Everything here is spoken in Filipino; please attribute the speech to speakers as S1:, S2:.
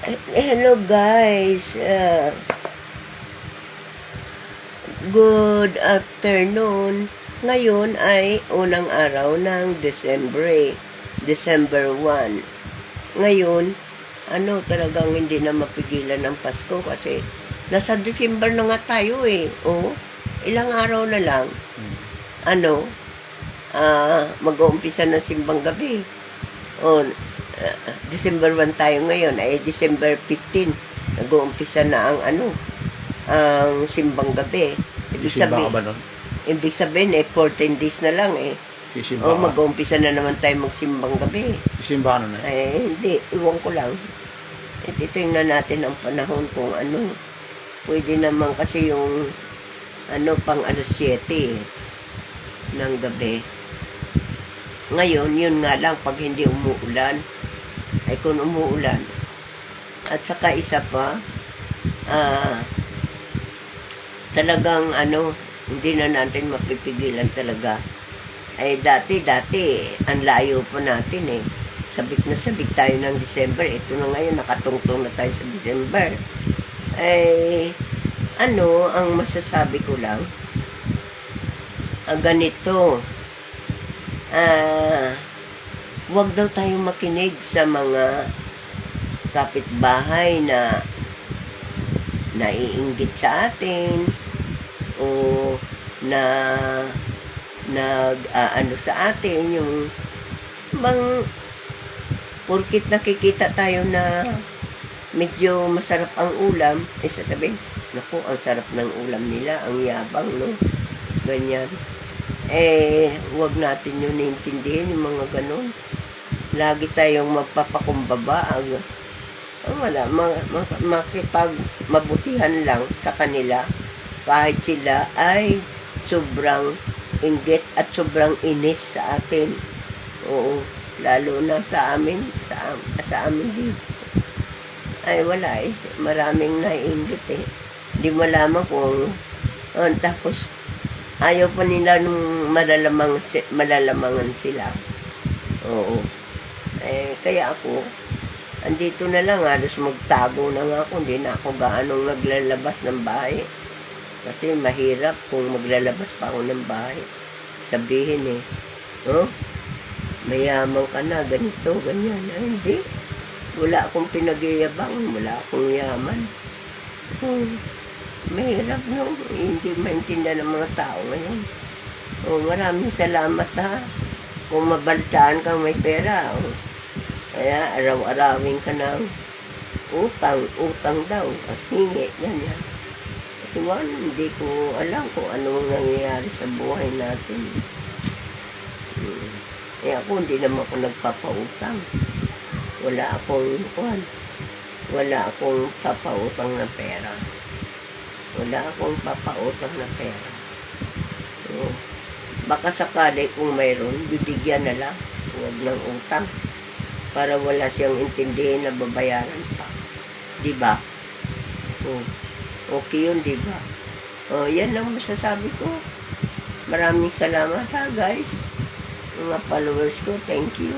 S1: Hello guys, good afternoon. Ngayon ay unang araw ng December 1. Ngayon, talagang hindi na mapigilan ng Pasko kasi nasa December na nga tayo eh. Ilang araw na lang, mag-uumpisa ng simbang gabi. December 1 tayo ngayon, ay December 15, nag-uumpisa na ang simbang gabi. Ibig sabihin, 14 days na lang eh. Mag-uumpisa na naman tayo magsimbang gabi.
S2: Sisimba na?
S1: Hindi, iwan ko lang. Titingnan natin ang panahon kung pwede naman kasi yung pang alas 7 ng gabi. Ngayon, yun nga lang, pag hindi umuulan, ay kung umuulan. At saka isa pa, talagang hindi na natin mapipigilan talaga. Ay dati, ang layo pa natin eh. Sabik na sabik tayo ng December. Ito na ngayon, nakatungtong na tayo sa December. Ay, ang masasabi ko lang, ganito, wag daw tayong makinig sa mga kapitbahay na naiinggit sa atin o sa atin yung porkit nakikita tayo na medyo masarap ang ulam, sasabihin, naku, ang sarap ng ulam nila, ang yabang, no? Ganyan. Wag natin yun naiintindihin, yung mga ganun. Lagi tayong magpapakumbaba. Wala, makipagmabutihan lang sa kanila kahit sila ay sobrang inggit at sobrang inis sa atin. Oo, lalo na sa amin dito. Ay, wala eh. Maraming naiinggit eh. Hindi malaman kung tapos ayaw pa nila nung malalamangan sila. Oo. Kaya ako, andito na lang, halos magtago na nga ako. Hindi na ako gaanong naglalabas ng bahay. Kasi mahirap kung maglalabas pa ako ng bahay. Sabihin eh, mayaman ka na, ganito, ganyan. Hindi. Wala akong pinag-iyabangan, wala akong yaman. Mahirap, no? Hindi maintindihan ng mga tao ngayon. Maraming salamat ha. Kung mabaltaan kang may pera, kaya araw-arawin ka ng utang daw, at hingi, ganyan. Kasi hindi ko alam kung anong nangyayari sa buhay natin. Ako, hindi naman ako nagpapautang. Wala akong papautang na pera. Wala akong papautang na pera. Baka sakali kung mayroon, bibigyan na lang. Huwag ng utang. Para wala siyang intindihin na babayaran pa. Diba? Okay yun, diba? Yan lang masasabi ko. Maraming salamat ha, guys. Mga followers ko, thank you.